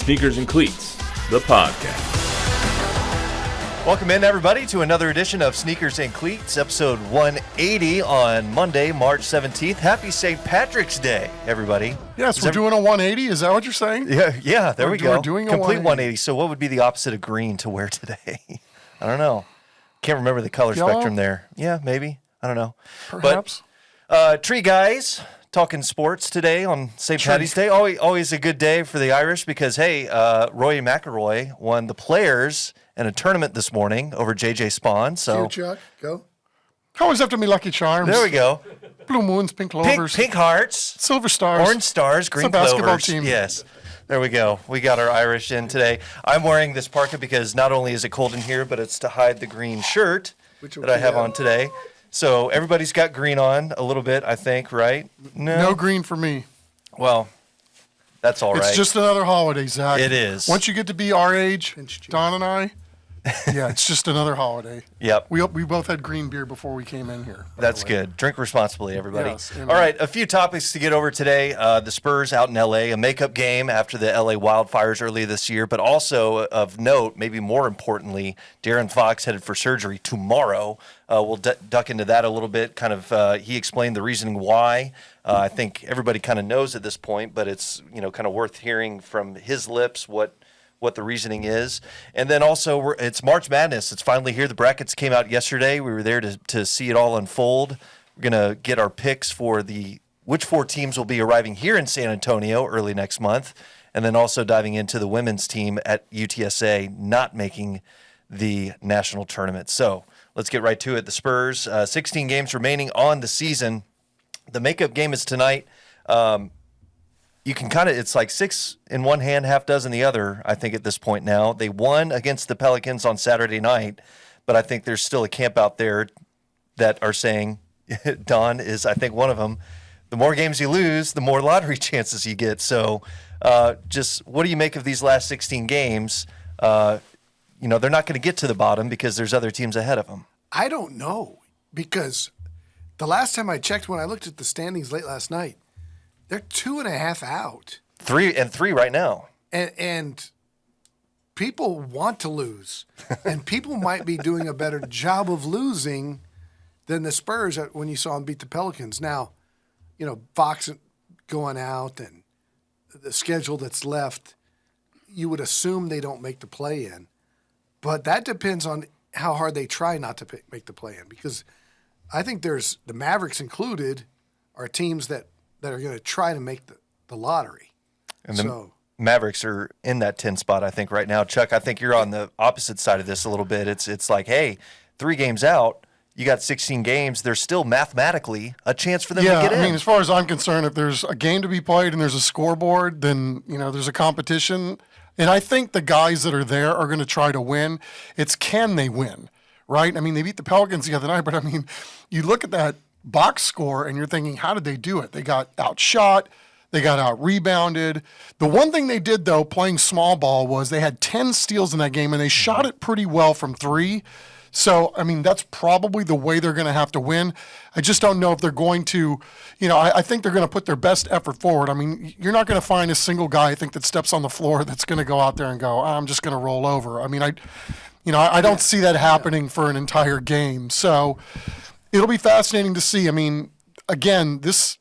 Sneakers and Cleats, the podcast. Welcome in, everybody, to another edition of Sneakers and Cleats, episode 180 on Monday, March 17th. Happy St. Patrick's Day, everybody. Yes, we're doing a 180. Is that what you're saying? Yeah, there we go. We're doing a complete 180. So what would be the opposite of green to wear today? I don't know. Can't remember the color Yellow? spectrum there. Yeah, maybe. I don't know. Perhaps. But, Tree Guys, talking sports today on St. Patty's Day. Always a good day for the Irish because, hey, Roy McIlroy won the Players in a tournament this morning over J.J. Spawn. So, you, Chuck. Go. Always after me Lucky Charms. there we go. Blue moons, pink clovers, Pink hearts, silver stars, orange stars, green It's a basketball clovers. team. Yes. There we go. We got our Irish in today. I'm wearing this parka because not only is it cold in here, but it's to hide the green shirt that I have on today. So everybody's got green on a little bit, I think, right? No green for me. Well, that's all right. It's just another holiday, Zach. It is. Once you get to be our age, Pinch cheek. Don and I, yeah, it's just another holiday. Yep. We both had green beer before we came in here. by That's the way. good. Drink responsibly, everybody. Yes, amen. All right, a few topics to get over today. The Spurs out in L.A., a makeup game after the L.A. wildfires earlier this year, but also of note, maybe more importantly, De'Aaron Fox headed for surgery tomorrow. We'll duck into that a little bit. Kind of, he explained the reasoning why. I think everybody kind of knows at this point, but it's kind of worth hearing from his lips what the reasoning is. And then also, it's March Madness. It's finally here. The brackets came out yesterday. We were there to see it all unfold. We're going to get our picks for which four teams will be arriving here in San Antonio early next month, and then also diving into the women's team at UTSA not making the national tournament. So let's get right to it. The Spurs, 16 games remaining on the season. The makeup game is tonight. You can it's like 6 in one hand, half dozen the other, I think, at this point now. They won against the Pelicans on Saturday night, but I think there's still a camp out there that are saying, Don is, I think, one of them, the more games you lose, the more lottery chances you get. So just what do you make of these last 16 games? They're not going to get to the bottom because there's other teams ahead of them. I don't know, because the last time I checked, when I looked at the standings late last night, they're 2.5 out. 3 right now. And people want to lose. And people might be doing a better job of losing than the Spurs when you saw them beat the Pelicans. Now, Fox going out and the schedule that's left, you would assume they don't make the play-in. But that depends on how hard they try not to make the play-in, because I think the Mavericks included are teams that are going to try to make the lottery. And the Mavericks are in that 10 spot, I think, right now. Chuck, I think you're on the opposite side of this a little bit. It's like, hey, 3 games out, you got 16 games. There's still mathematically a chance for them to get in. I mean, as far as I'm concerned, if there's a game to be played and there's a scoreboard, then, there's a competition. And I think the guys that are there are going to try to win. It's can they win, right? I mean, they beat the Pelicans the other night, but, I mean, you look at that box score and you're thinking, how did they do it? They got outshot. They got out-rebounded. The one thing they did, though, playing small ball, was they had 10 steals in that game, and they shot it pretty well from 3. So, I mean, that's probably the way they're going to have to win. I just don't know if they're going to, I think they're going to put their best effort forward. I mean, you're not going to find a single guy, I think, that steps on the floor that's going to go out there and go, I'm just going to roll over. I mean, I don't see that happening for an entire game. So it'll be fascinating to see. I mean, again, this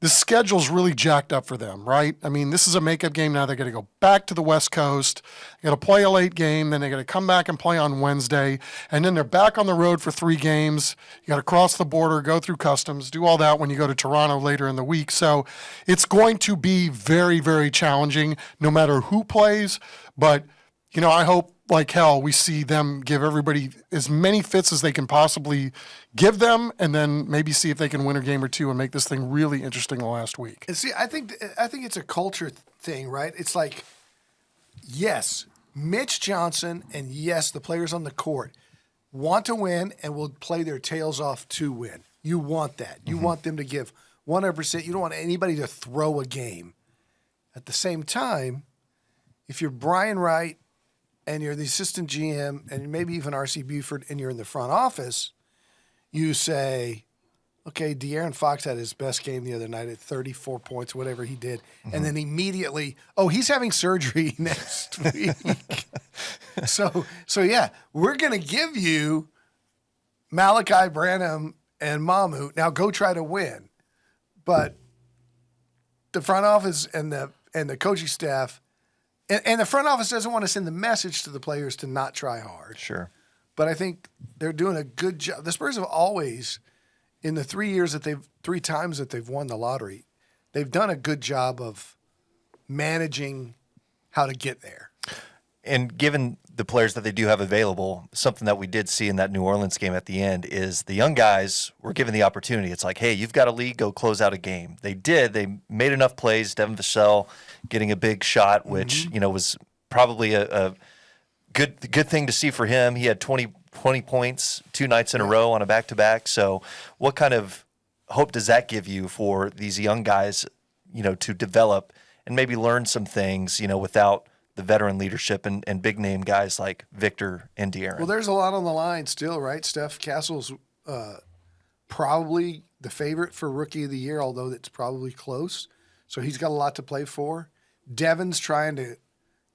schedule's really jacked up for them, right? I mean, this is a makeup game now. They're going to go back to the West Coast. They're going to play a late game. Then they're going to come back and play on Wednesday. And then they're back on the road for 3 games. You got to cross the border, go through customs, do all that when you go to Toronto later in the week. So it's going to be very, very challenging no matter who plays. But, I hope like hell we see them give everybody as many fits as they can possibly give them, and then maybe see if they can win a game or two and make this thing really interesting the last week. And see, I think it's a culture thing, right? It's like, yes, Mitch Johnson and yes, the players on the court want to win and will play their tails off to win. You want that. You want them to give 100%. You don't want anybody to throw a game. At the same time, if you're Brian Wright and you're the assistant GM and maybe even R.C. Buford and you're in the front office, you say, okay, De'Aaron Fox had his best game the other night at 34 points, whatever he did. And then immediately, he's having surgery next week. So yeah, we're going to give you Malachi Branham and Mamu. Now go try to win. But the front office and the coaching staff, and the front office doesn't want to send the message to the players to not try hard. Sure. But I think they're doing a good job. The Spurs have always, in the 3 times that they've won the lottery, they've done a good job of managing how to get there. And given the players that they do have available, something that we did see in that New Orleans game at the end is the young guys were given the opportunity. It's like, hey, you've got a lead, go close out a game. They did. They made enough plays. Devin Vassell getting a big shot, which was probably a good thing to see for him. He had 20 points 2 nights in a row on a back-to-back. So what kind of hope does that give you for these young guys, to develop and maybe learn some things, without the veteran leadership and big-name guys like Victor and De'Aaron? Well, there's a lot on the line still, right? Steph Castle's probably the favorite for Rookie of the Year, although it's probably close. So he's got a lot to play for. Devin's trying to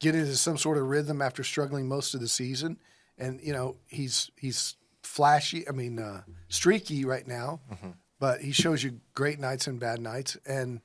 get into some sort of rhythm after struggling most of the season. And, he's flashy, streaky right now, but he shows you great nights and bad nights. And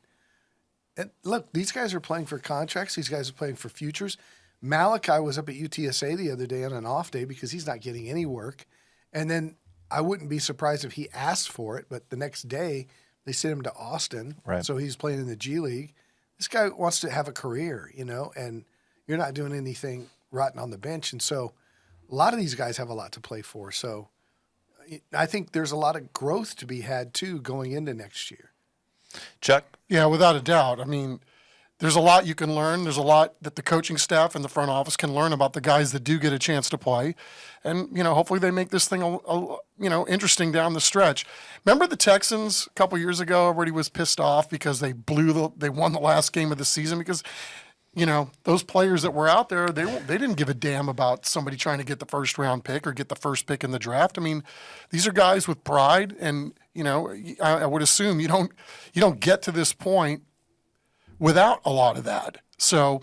look, these guys are playing for contracts. These guys are playing for futures. Malachi was up at UTSA the other day on an off day because he's not getting any work. And then I wouldn't be surprised if he asked for it, but the next day they sent him to Austin. Right. So he's playing in the G League. This guy wants to have a career, and you're not doing anything rotten on the bench. And so a lot of these guys have a lot to play for. So I think there's a lot of growth to be had, too, going into next year. Chuck? Yeah, without a doubt. There's a lot you can learn. There's a lot that the coaching staff and the front office can learn about the guys that do get a chance to play. And, hopefully they make this thing, interesting down the stretch. Remember the Texans a couple years ago? Everybody was pissed off because they won the last game of the season because – those players that were out there, they didn't give a damn about somebody trying to get the first round pick or get the first pick in the draft. These are guys with pride, and I would assume you don't get to this point without a lot of that. So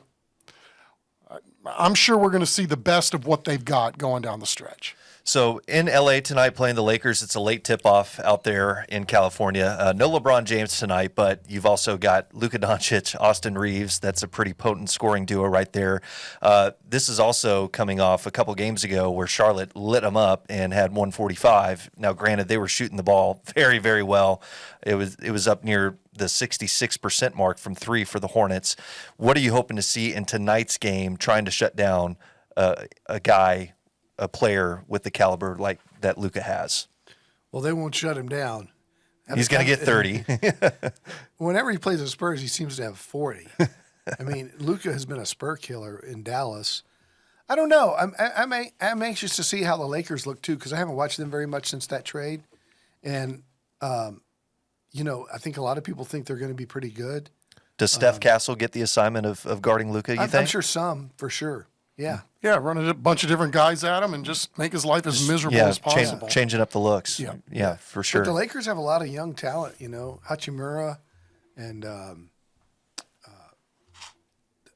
I'm sure we're going to see the best of what they've got going down the stretch. So in LA tonight playing the Lakers, it's a late tip-off out there in California. No LeBron James tonight, but you've also got Luka Doncic, Austin Reeves. That's a pretty potent scoring duo right there. This is also coming off a couple games ago where Charlotte lit them up and had 145. Now, granted, they were shooting the ball very, very well. It was up near the 66% mark from 3 for the Hornets. What are you hoping to see in tonight's game trying to shut down a player with the caliber like that Luka has? Well, they won't shut him down. He's going to get 30. Whenever he plays the Spurs, he seems to have 40. Luka has been a Spur killer in Dallas. I don't know. I'm anxious to see how the Lakers look, too, because I haven't watched them very much since that trade. And, I think a lot of people think they're going to be pretty good. Does Steph Castle get the assignment of guarding Luka, you think? I'm sure some, for sure. Yeah. Yeah, running a bunch of different guys at him and just make his life as miserable as possible. Changing up the looks. Yeah, for sure. But the Lakers have a lot of young talent, Hachimura and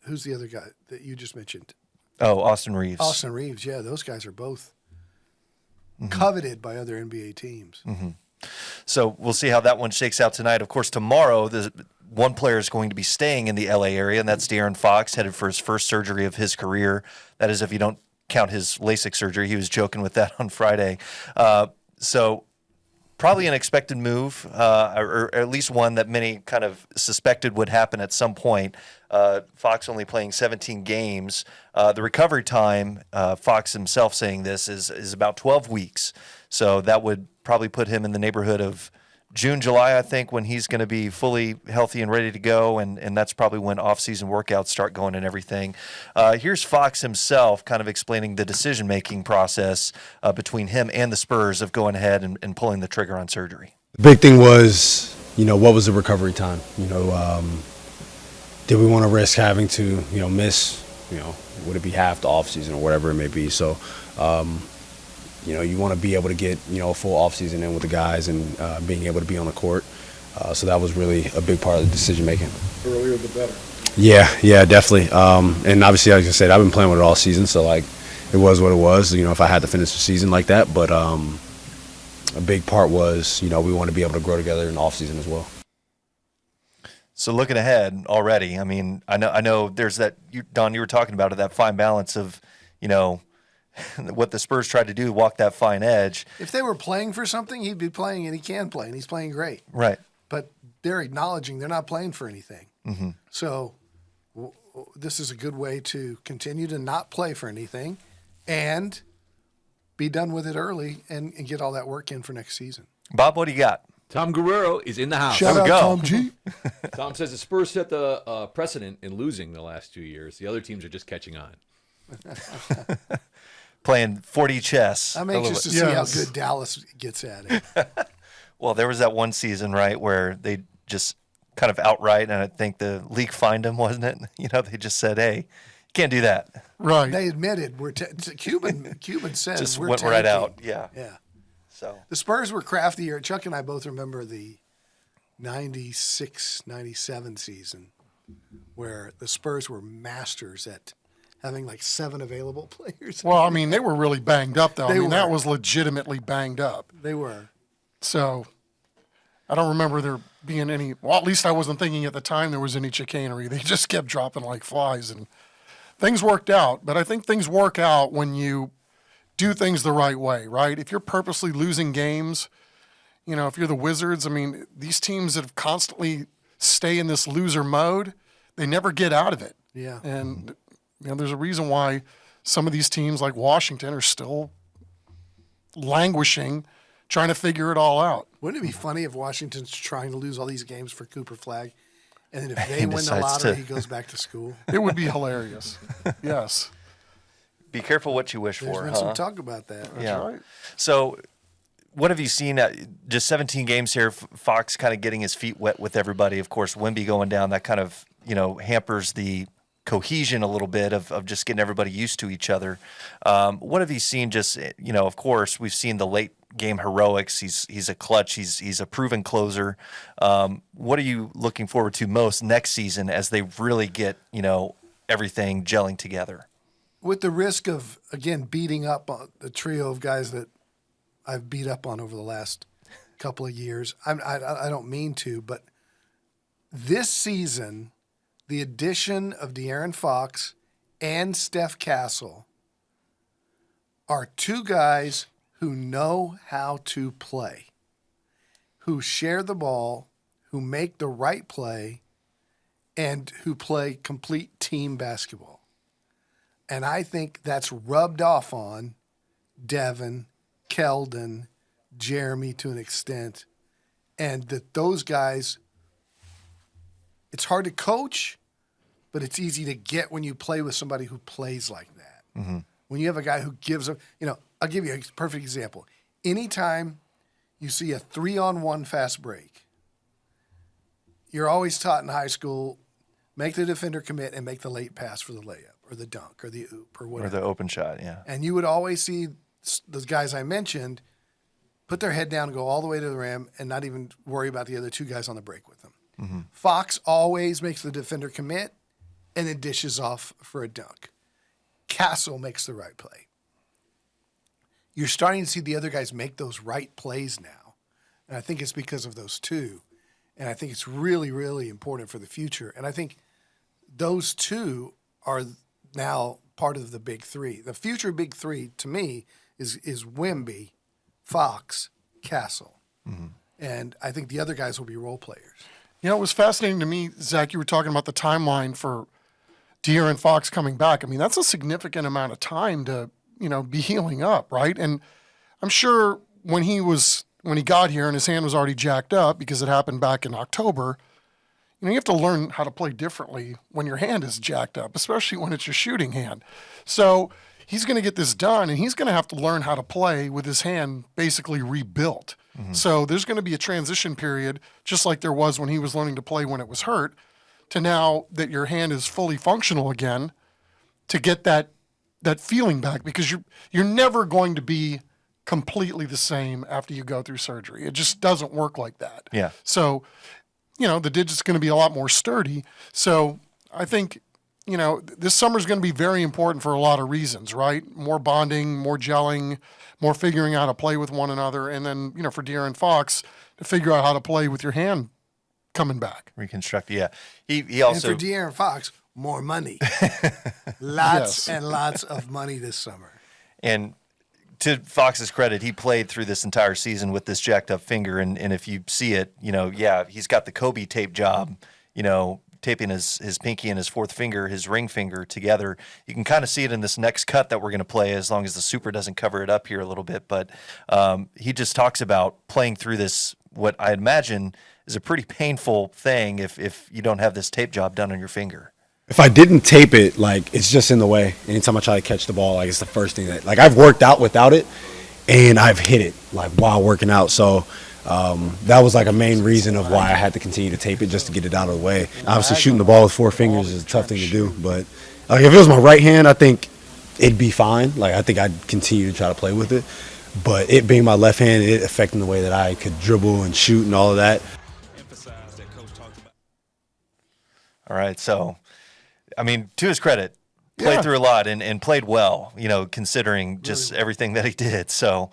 who's the other guy that you just mentioned? Oh, Austin Reeves. Austin Reeves, yeah. Those guys are both coveted by other NBA teams. Mm-hmm. So we'll see how that one shakes out tonight. Of course, tomorrow, one player is going to be staying in the LA area, and that's De'Aaron Fox, headed for his first surgery of his career. That is, if you don't count his LASIK surgery. He was joking with that on Friday. So probably an expected move, or at least one that many kind of suspected would happen at some point. Fox only playing 17 games. The recovery time, Fox himself saying this, is about 12 weeks. So that would probably put him in the neighborhood of June, July, I think, when he's going to be fully healthy and ready to go, and that's probably when off-season workouts start going and everything. Here's Fox himself kind of explaining the decision-making process between him and the Spurs of going ahead and pulling the trigger on surgery. The big thing was, what was the recovery time? Did we want to risk having to, miss, would it be half the off-season or whatever it may be? So you want to be able to get, a full offseason in with the guys and being able to be on the court. So that was really a big part of the decision making. Earlier the better. Yeah, definitely. And obviously, like I said, I've been playing with it all season, so like it was what it was. If I had to finish the season like that, but a big part was, we want to be able to grow together in the off season as well. So looking ahead already, I mean, I know there's that, Don, you were talking about it, that fine balance of, what the Spurs tried to do, walk that fine edge. If they were playing for something, he'd be playing, and he can play, and he's playing great. Right. But they're acknowledging they're not playing for anything. Mm-hmm. So this is a good way to continue to not play for anything and be done with it early and get all that work in for next season. Bob, what do you got? Tom Guerrero is in the house. Shout There out we go. Tom G. Tom says the Spurs set the precedent in losing the last 2 years. The other teams are just catching on. Playing 40 chess. I'm anxious to see how good Dallas gets at it. Well, there was that one season, right, where they just kind of outright, and I think the league fined them, wasn't it? They just said, hey, you can't do that. Right. They admitted Cuban said Just we're went right tanking. out. Yeah. Yeah. So The Spurs were craftier. Chuck and I both remember the 96-97 season where the Spurs were masters at having like 7 available players. Well, I mean, they were really banged up, though. They That were. was legitimately banged up. They were. So I don't remember there being any, well, at least I wasn't thinking at the time there was any chicanery. They just kept dropping like flies, and things worked out. But I think things work out when you do things the right way, right? If you're purposely losing games, if you're the Wizards, I mean, these teams that constantly stay in this loser mode, they never get out of it. Yeah. And, there's a reason why some of these teams like Washington are still languishing, trying to figure it all out. Wouldn't it be funny if Washington's trying to lose all these games for Cooper Flag, and then if they win the decides lottery, to- he goes back to school? It would be hilarious. Yes. be careful what you wish There's for, been huh? some talk about that. Yeah. right. So what have you seen? Just 17 games here. Fox kind of getting his feet wet with everybody. Of course, Wemby going down, that kind of, hampers the cohesion a little bit of just getting everybody used to each other. What have you seen? Just, of course, we've seen the late game heroics. He's a clutch. He's a proven closer. What are you looking forward to most next season as they really get, everything gelling together? With the risk of, again, beating up on the trio of guys that I've beat up on over the last couple of years, I don't mean to, but this season, the addition of De'Aaron Fox and Steph Castle are 2 guys who know how to play, who share the ball, who make the right play, and who play complete team basketball. And I think that's rubbed off on Devin, Keldon, Jeremy to an extent, and that those guys, it's hard to coach, but it's easy to get when you play with somebody who plays like that. Mm-hmm. When you have a guy who gives a, I'll give you a perfect example. Anytime you see a 3-on-1 fast break, you're always taught in high school, make the defender commit and make the late pass for the layup or the dunk or the oop or Or whatever. the open shot, yeah. And you would always see those guys I mentioned put their head down and go all the way to the rim and not even worry about the other 2 guys on the break with them. Mm-hmm. Fox always makes the defender commit and then dishes off for a dunk. Castle makes the right play. You're starting to see the other guys make those right plays now. And I think it's because of those 2. And I think it's really, really important for the future. And I think those 2 are now part of the big 3. The future big 3 to me is Wemby, Fox, Castle. Mm-hmm. And I think the other guys will be role players. It was fascinating to me, Zach, you were talking about the timeline for De'Aaron Fox coming back. I mean, that's a significant amount of time to, be healing up, right? And I'm sure when he got here and his hand was already jacked up because it happened back in October, you have to learn how to play differently when your hand is jacked up, especially when it's your shooting hand. So he's going to get this done, and he's going to have to learn how to play with his hand basically rebuilt. Mm-hmm. So there's going to be a transition period, just like there was when he was learning to play when it was hurt, to now that your hand is fully functional again, to get that feeling back, because you're never going to be completely the same after you go through surgery. It just doesn't work like that. Yeah. So, the digit's going to be a lot more sturdy. So I think, this summer's going to be very important for a lot of reasons, right? More bonding, more gelling, more figuring out how to play with one another. And then, for De'Aaron Fox to figure out how to play with your hand coming back. Reconstruct. Yeah. He also. And for De'Aaron Fox, more money. Lots and lots of money this summer. And to Fox's credit, he played through this entire season with this jacked up finger. And if you see it, he's got the Kobe tape job, taping his pinky and his fourth finger, his ring finger together. You can kind of see it in this next cut that we're going to play, as long as the super doesn't cover it up here a little bit. But he just talks about playing through this, what I imagine is a pretty painful thing if you don't have this tape job done on your finger. If I didn't tape it, it's just in the way. Anytime I try to catch the ball, it's the first thing that, I've worked out without it, and I've hit it, while working out. So that was, a main reason of why I had to continue to tape it, just to get it out of the way. Obviously, shooting the ball with 4 fingers is a tough thing to do. But, if it was my right hand, I think it'd be fine. I think I'd continue to try to play with it. But it being my left hand, it affecting the way that I could dribble and shoot and all of that. All right, so... to his credit, played through a lot and played well, considering just everything that he did. So,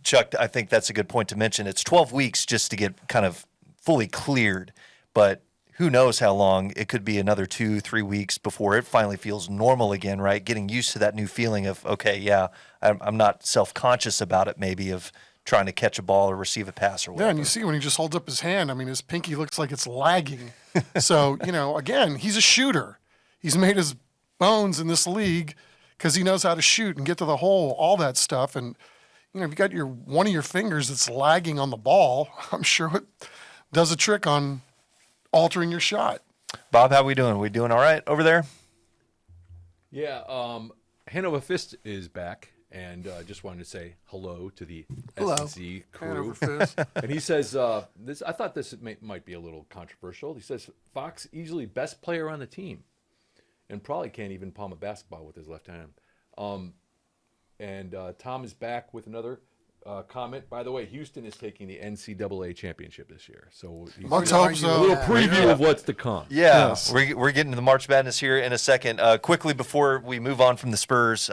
Chuck, I think that's a good point to mention. It's 12 weeks just to get kind of fully cleared, but who knows how long. It could be another 2-3 weeks before it finally feels normal again, right? Getting used to that new feeling of, okay, yeah, I'm not self-conscious about it, maybe, of trying to catch a ball or receive a pass or whatever. Yeah, and you see when he just holds up his hand, his pinky looks like it's lagging. So, again, he's a shooter. He's made his bones in this league because he knows how to shoot and get to the hole, all that stuff. And, if you got one of your fingers that's lagging on the ball, I'm sure it does a trick on altering your shot. Bob, how we doing? We doing all right over there? Yeah, Hanover Fist is back. And just wanted to say hello to the SEC crew. And he says, I thought this might be a little controversial. He says, Fox, easily best player on the team, and probably can't even palm a basketball with his left hand. And Tom is back with another comment. By the way, Houston is taking the NCAA championship this year. So let's hope so. A little preview of what's to come. Yeah, yes. We're getting to the March Madness here in a second. Quickly, before we move on from the Spurs,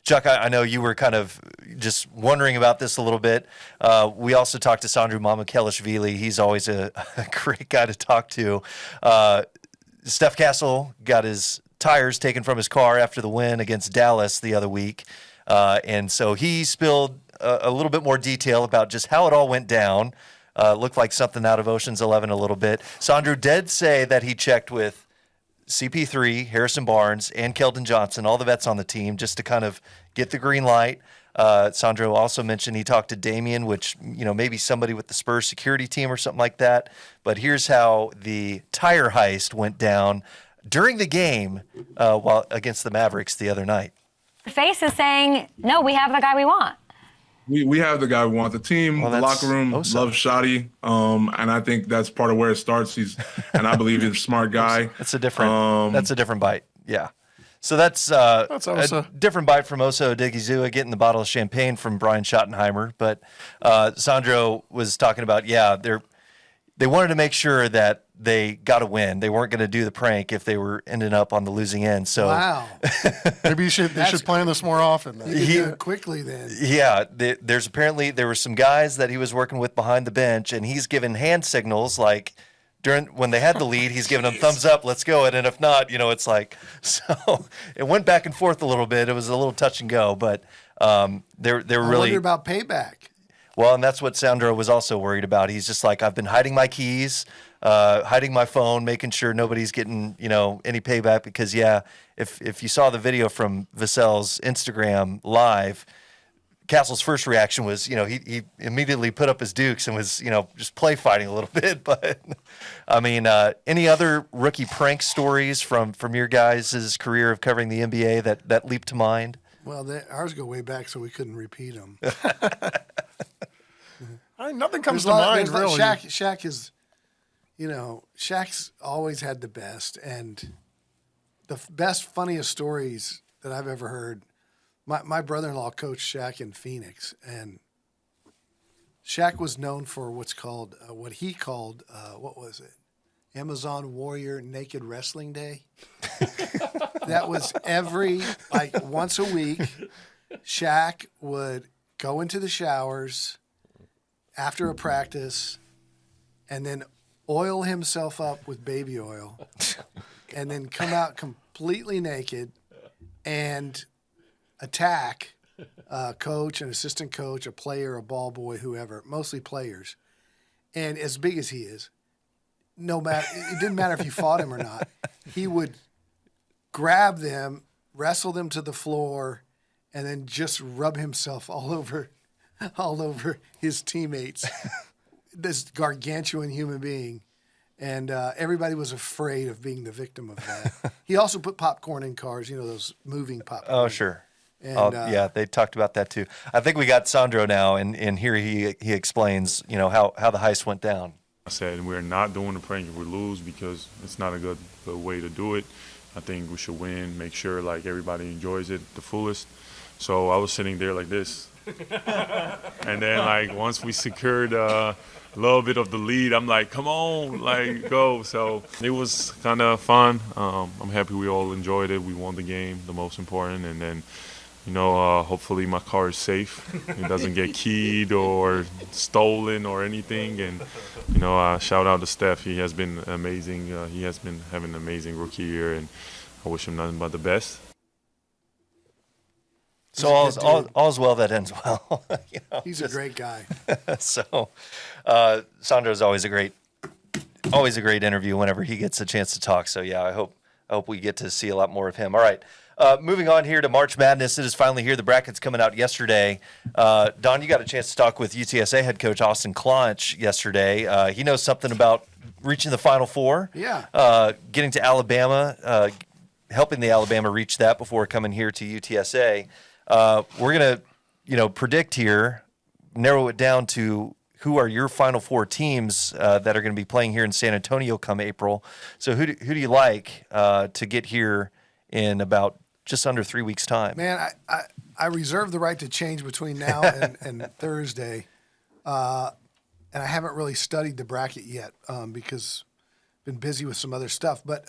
Chuck, I know you were kind of just wondering about this a little bit. We also talked to Sandro Mamukelishvili. He's always a great guy to talk to. Steph Castle got his tires taken from his car after the win against Dallas the other week. And so he spilled a little bit more detail about just how it all went down. Looked like something out of Ocean's 11 a little bit. Sandro did say that he checked with CP3, Harrison Barnes, and Keldon Johnson, all the vets on the team, just to kind of get the green light. Sandro also mentioned he talked to Damian, which, maybe somebody with the Spurs security team or something like that. But here's how the tire heist went down during the game while against the Mavericks the other night. Face is saying, no, we have the guy we want. We have the guy we want. The team, the locker room loves Shotty, and I think that's part of where it starts. And I believe he's a smart guy. That's a different bite. Yeah. So that's a different bite from Oso Odigizua, getting the bottle of champagne from Brian Schottenheimer. But Sandro was talking about, they wanted to make sure that they got a win. They weren't going to do the prank if they were ending up on the losing end. So wow, maybe they should plan this more often. Then. You do it quickly then. Yeah, there were some guys that he was working with behind the bench, and he's given hand signals like when they had the lead, he's giving them thumbs up, let's go. And if not, it's like, so it went back and forth a little bit. It was a little touch and go, but they were really. I wonder about payback. Well, and that's what Sandro was also worried about. He's just like, I've been hiding my keys, hiding my phone, making sure nobody's getting, any payback. Because, if you saw the video from Vassell's Instagram live, Castle's first reaction was, he immediately put up his dukes and was, just play fighting a little bit. But, I mean, any other rookie prank stories from your guys' career of covering the NBA that leap to mind? Well, ours go way back, so we couldn't repeat them. Nothing comes to mind, really. Shaq is, Shaq's always had the best. And the best, funniest stories that I've ever heard My brother-in-law coached Shaq in Phoenix, and Shaq was known for what he called, what was it? Amazon Warrior Naked Wrestling Day. That was once a week, Shaq would go into the showers after a practice and then oil himself up with baby oil and then come out completely naked and attack a coach, an assistant coach, a player, a ball boy, whoever, mostly players. And as big as he is, it didn't matter if you fought him or not, he would grab them, wrestle them to the floor, and then just rub himself all over his teammates. This gargantuan human being. And everybody was afraid of being the victim of that. He also put popcorn in cars, those moving popcorn. Oh, sure. And, yeah, they talked about that too. I think we got Sandro now, and here he explains, how the heist went down. I said we're not doing the prank if we lose because it's not a good way to do it. I think we should win, make sure like everybody enjoys it the fullest. So I was sitting there like this. And then like once we secured a little bit of the lead, I'm like, come on, like go. So it was kind of fun. I'm happy we all enjoyed it. We won the game, the most important. And then, hopefully my car is safe. It doesn't get keyed or stolen or anything. And, shout out to Steph. He has been amazing. He has been having an amazing rookie year, and I wish him nothing but the best. So all's well that ends well. He's a great guy. So Sandro's always a great interview whenever he gets a chance to talk. So yeah, I hope we get to see a lot more of him. All right. Moving on here to March Madness. It is finally here. The bracket's coming out yesterday. Don, you got a chance to talk with UTSA head coach Austin Claunch yesterday. He knows something about reaching the Final Four. Yeah. Getting to Alabama, helping the Alabama reach that before coming here to UTSA. We're going to, predict here, narrow it down to who are your Final Four teams that are going to be playing here in San Antonio come April. So who do you like to get here in about just under 3 weeks' time? Man, I reserve the right to change between now and Thursday. And I haven't really studied the bracket yet because I've been busy with some other stuff. But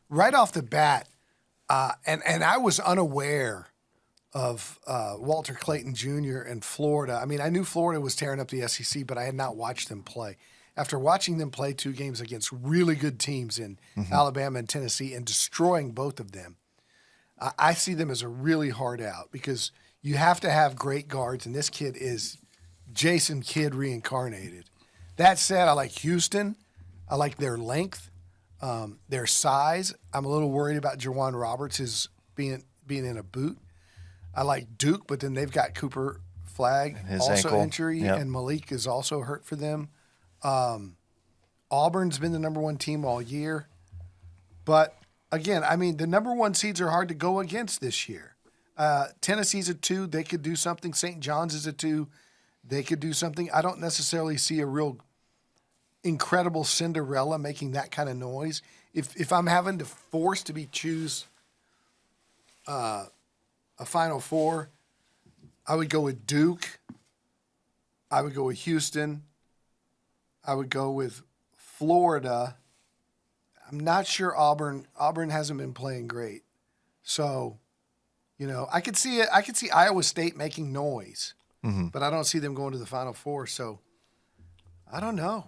right off the bat, and I was unaware of Walter Clayton Jr. and Florida. I mean, I knew Florida was tearing up the SEC, but I had not watched them play. After watching them play 2 games against really good teams in Alabama and Tennessee and destroying both of them, I see them as a really hard out because you have to have great guards, and this kid is Jason Kidd reincarnated. That said, I like Houston. I like their length, their size. I'm a little worried about Jawan Roberts being in a boot. I like Duke, but then they've got Cooper Flagg, also ankle. injury, and Malik is also hurt for them. Auburn's been the number 1 team all year. But, again, I mean, the number 1 seeds are hard to go against this year. Tennessee's a 2. They could do something. St. John's is a 2. They could do something. I don't necessarily see a real incredible Cinderella making that kind of noise. If I'm having to choose a Final Four, I would go with Duke. I would go with Houston. I would go with Florida. I'm not sure Auburn. Auburn hasn't been playing great. So, I could see it. I could see Iowa State making noise, but I don't see them going to the Final Four. So, I don't know.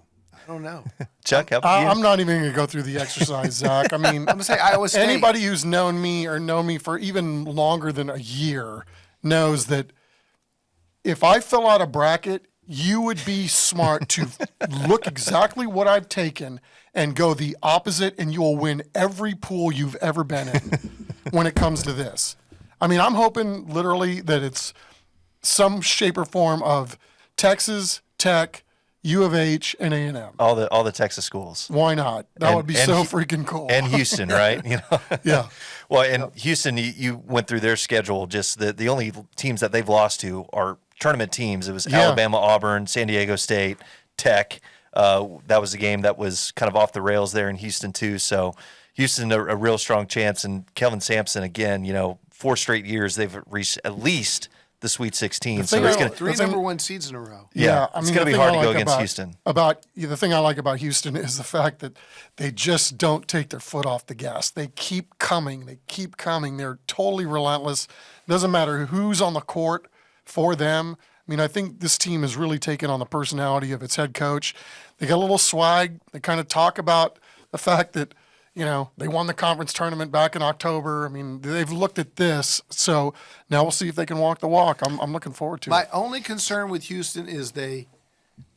Chuck, how about you? I'm not even going to go through the exercise, Zach. I mean, I'm going to say Iowa State. Anybody who's known me or known me for even longer than a year knows that if I fill out a bracket, you would be smart to look exactly what I've taken and go the opposite, and you will win every pool you've ever been in when it comes to this. I mean, I'm hoping literally that it's some shape or form of Texas, Tech, U of H, and A&M. All the Texas schools. Why not? That would be so freaking cool. And Houston, right? Yeah. Well, and Houston, you went through their schedule. Just the only teams that they've lost to are tournament teams. It was Alabama, Auburn, San Diego State, Tech. That was a game that was kind of off the rails there in Houston too. So Houston a real strong chance, and Kelvin Sampson again. 4 straight years they've reached at least the Sweet 16. So thing it's I- going to, Three number one seeds in a row. yeah, I it's mean, going to the be thing hard I to go like against Houston. The thing I like about Houston is the fact that they just don't take their foot off the gas. They keep coming. They keep coming. They're totally relentless. Doesn't matter who's on the court for them. I mean, I think this team has really taken on the personality of its head coach. They got a little swag. They kind of talk about the fact that, they won the conference tournament back in October. I mean, they've looked at this. So now we'll see if they can walk the walk. I'm looking forward to it. My only concern with Houston is they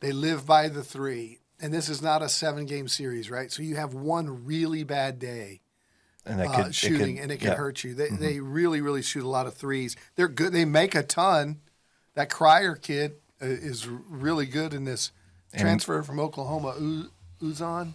live by the 3, and this is not a 7-game series, right? So you have one really bad day And that could, shooting, and it can hurt you. They really, really shoot a lot of threes. They're good. They make a ton. That Cryer kid is really good in this transfer from Oklahoma, Uzan.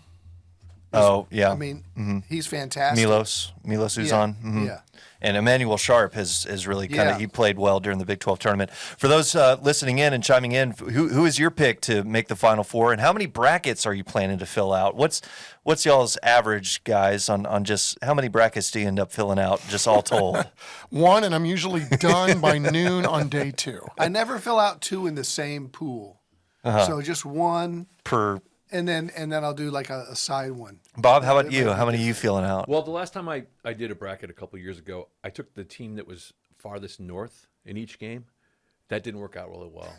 Oh, yeah. I mean, he's fantastic. Milos Uzan. Yeah. Yeah. And Emmanuel Sharp has really kind of Yeah. he played well during the Big 12 tournament. For those listening in and chiming in, who is your pick to make the Final Four, and how many brackets are you planning to fill out? What's y'all's average, guys, on just how many brackets do you end up filling out, just all told? 1, and I'm usually done by noon on day 2. I never fill out 2 in the same pool. So just 1 Per and then I'll do like a side one. Bob, how about you? How many are you filling out? Well, the last time I did a bracket a couple years ago, I took the team that was farthest north in each game. That didn't work out really well.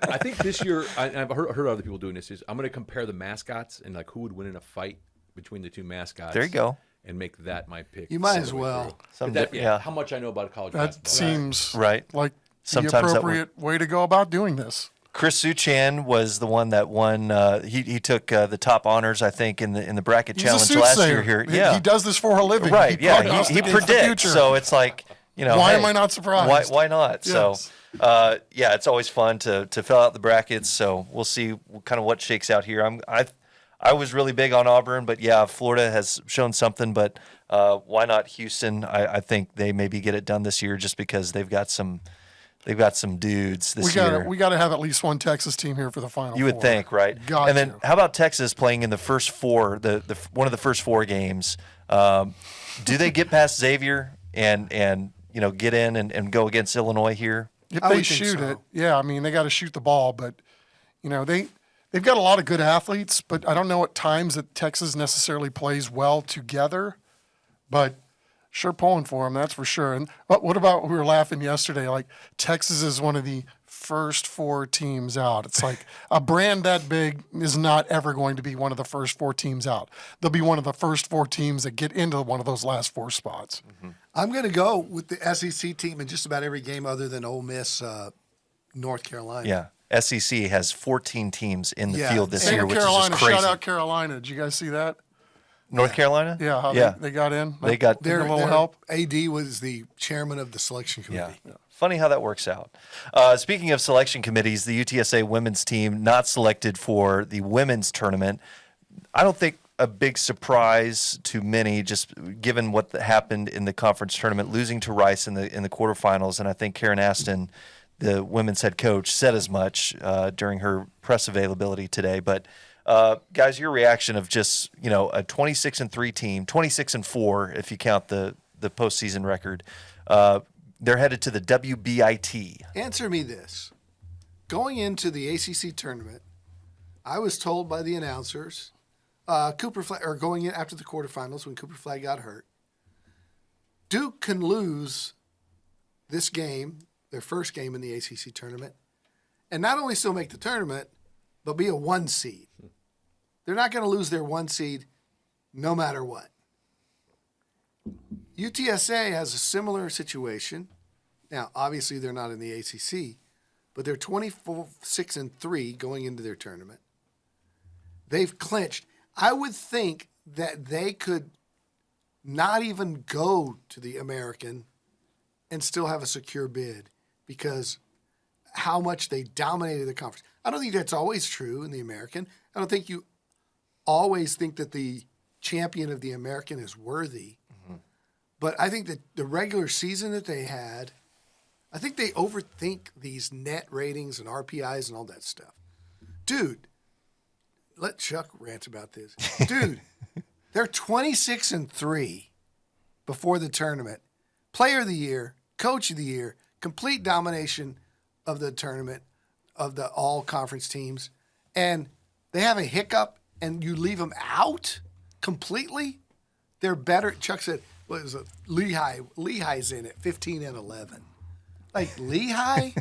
I think this year, I've heard other people doing this, is I'm going to compare the mascots and like who would win in a fight between the 2 mascots. There you go. And make that my pick. You might all as the way well. through. Yeah. How much I know about college That basketball. seems Right. like Sometimes the that appropriate way to go about doing this. Chris Suchan was the one that won. He took the top honors, I think, in the bracket He's challenge a last soothsayer. year. He- Yeah, he does this for a living. right. He Yeah, he prognosticates the predicts. future. So it's like, Why hey, am I not surprised? Why not? Yes. So, yeah, it's always fun to fill out the brackets. So we'll see kind of what shakes out here. I was really big on Auburn, but yeah, Florida has shown something. But why not Houston? I think they maybe get it done this year just because they've got some dudes this year. We got to have at least one Texas team here for the Final You would Four. think, right? Got and then to. how about Texas playing in the first 4, the one of the first 4 games? Do they get past Xavier and get in and go against Illinois here? If I they would think shoot so. it, yeah. I mean, they got to shoot the ball, but they've got a lot of good athletes. But I don't know at times that Texas necessarily plays well together. But sure pulling for them, that's for sure. And what about, we were laughing yesterday, like Texas is one of the first 4 teams out. It's like a brand that big is not ever going to be one of the first 4 teams out. They'll be one of the first 4 teams that get into one of those last 4 spots. Mm-hmm. I'm going to go with the SEC team in just about every game other than Ole Miss, North Carolina. Yeah. SEC has 14 teams in the Yeah. field this Same year, with which is Carolina. just crazy. Shout out Carolina. Did you guys see that? North Carolina? Yeah, how yeah. They got in. They got a little help. AD was the chairman of the selection Yeah. committee. Funny how that works out. Speaking of selection committees, the UTSA women's team not selected for the women's tournament. I don't think a big surprise to many, just given what happened in the conference tournament, losing to Rice in the quarterfinals. And I think Karen Aston, the women's head coach, said as much during her press availability today. But guys, your reaction of just a 26-3 team, 26-4 if you count the postseason record. They're headed to the WBIT. Answer me this. Going into the ACC tournament, I was told by the announcers, Cooper Flag, or going in after the quarterfinals when Cooper Flag got hurt, Duke can lose this game, their first game in the ACC tournament, and not only still make the tournament, but be a 1 seed. They're not going to lose their 1 seed no matter what. UTSA has a similar situation. Now, obviously, they're not in the ACC, but they're 26-3 going into their tournament. They've clinched. I would think that they could not even go to the American and still have a secure bid because how much they dominated the conference. I don't think that's always true in the American. I don't think you always think that the champion of the American is worthy. Mm-hmm. But I think that the regular season that they had, I think they overthink these net ratings and RPIs and all that stuff. Dude, let Chuck rant about this. Dude, they're 26-3 before the tournament Player of the year, coach of the year, complete domination of the tournament, of the all conference teams, and they have a hiccup and you leave them out completely. They're better. Chuck said, what is it? Lehigh's in it, 15 and 11. Like Lehigh?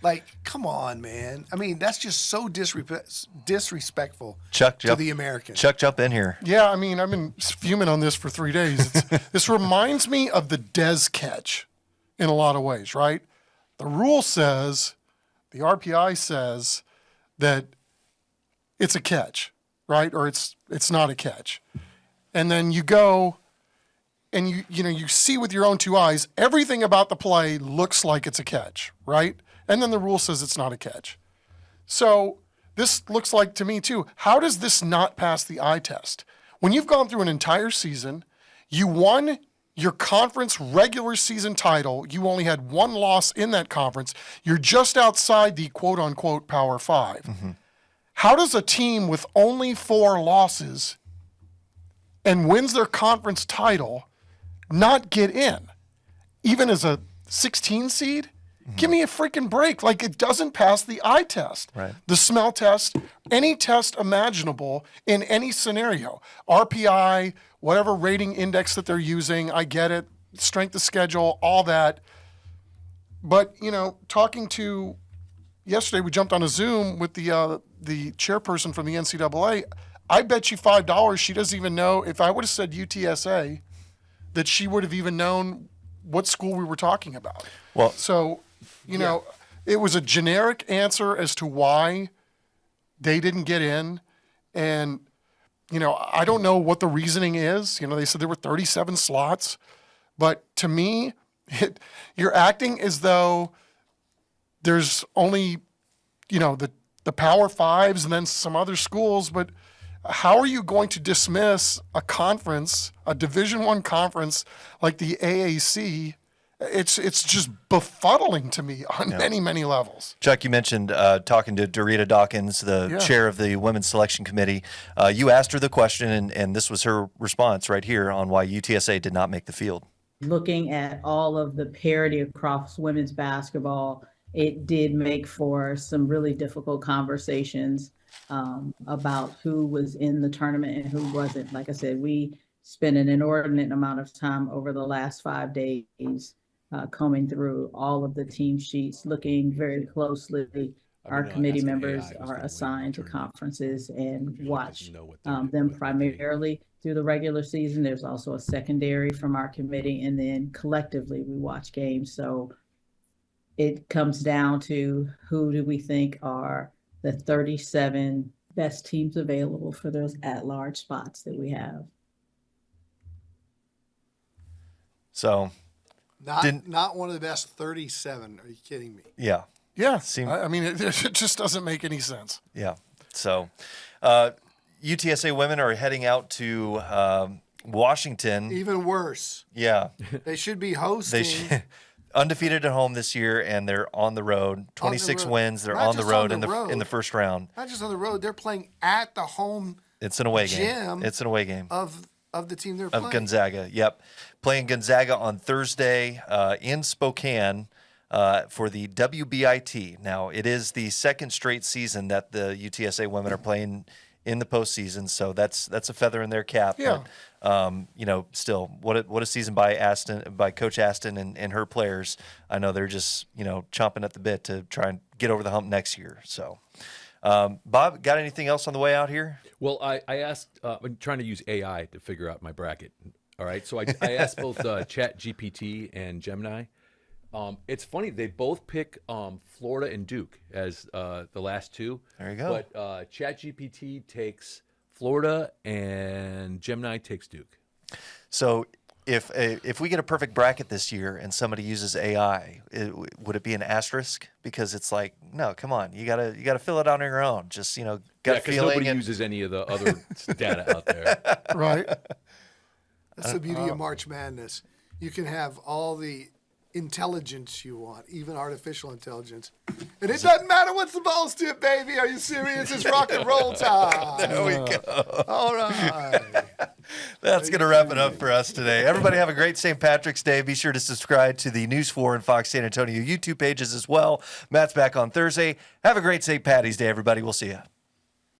Like, come on, man. I mean, that's just so disrespectful to the Americans. Chuck, jump in here. Yeah, I mean, I've been fuming on this for 3 days. This reminds me of the Dez catch in a lot of ways, right? The rule says, the RPI says that it's a catch, right? Or it's not a catch. And then you go and you see with your own two eyes, everything about the play looks like it's a catch, right? And then the rule says it's not a catch. So this looks like to me too, how does this not pass the eye test? When you've gone through an entire season, you won your conference regular season title, you only had one loss in that conference, you're just outside the quote unquote Power Five. Mm-hmm. How does a team with only 4 losses and wins their conference title not get in, even as a 16 seed? Mm-hmm. Give me a freaking break. Like, it doesn't pass the eye test, right? The smell test, any test imaginable in any scenario. RPI, whatever rating index that they're using, I get it. Strength of schedule, all that. But, talking to, yesterday we jumped on a Zoom with the chairperson from the NCAA. I bet you $5 she doesn't even know, if I would have said UTSA, that she would have even known what school we were talking about. Well, so, it was a generic answer as to why they didn't get in. And, I don't know what the reasoning is. They said there were 37 slots. But to me, you're acting as though there's only, the Power Fives and then some other schools. But how are you going to dismiss a conference, a Division I conference like the AAC? It's just befuddling to me on many, many levels. Chuck, you mentioned talking to Dorita Dawkins, the chair of the Women's Selection Committee. You asked her the question, and this was her response right here on why UTSA did not make the field. Looking at all of the parity across women's basketball, it did make for some really difficult conversations about who was in the tournament and who wasn't. Like I said, we spent an inordinate amount of time over the last 5 days combing through all of the team sheets, looking very closely. Our committee members are assigned to conferences and watch them primarily through the regular season. There's also a secondary from our committee, and then collectively we watch games. So it comes down to who do we think are the 37 best teams available for those at-large spots that we have. So not one of the best 37. Are you kidding me? Yeah. Yeah. I mean, it just doesn't make any sense. Yeah. So UTSA women are heading out to Washington. Even worse. Yeah. They should be hosting. Undefeated at home this year, and they're on the road. 26 wins. They're on the road in the first round. Not just on the road. They're playing at the home. It's an away game. It's an away game of the team they're playing. Of Gonzaga. Yep, playing Gonzaga on Thursday in Spokane for the WBIT. Now it is the second straight season that the UTSA women are playing in the postseason, so that's a feather in their cap. Yeah. But, still, what a season by Coach Aston and her players. I know they're just chomping at the bit to try and get over the hump next year. So, Bob, got anything else on the way out here? Well, I asked. I'm trying to use AI to figure out my bracket. All right, so I asked both ChatGPT and Gemini. It's funny, they both pick Florida and Duke as the last two. There you go. But ChatGPT takes Florida and Gemini takes Duke. So if we get a perfect bracket this year and somebody uses AI, would it be an asterisk? Because it's like, no, come on, you gotta fill it out on your own. Just gut feeling. Nobody uses any of the other data out there. Right. That's the beauty of March Madness. You can have all the intelligence you want, even artificial intelligence. And it doesn't matter what's the ball's tip, baby. Are you serious? It's rock and roll time. There we go. All right. That's going to wrap it up for us today. Everybody have a great St. Patrick's Day. Be sure to subscribe to the News 4 and Fox San Antonio YouTube pages as well. Matt's back on Thursday. Have a great St. Patty's Day, everybody. We'll see you.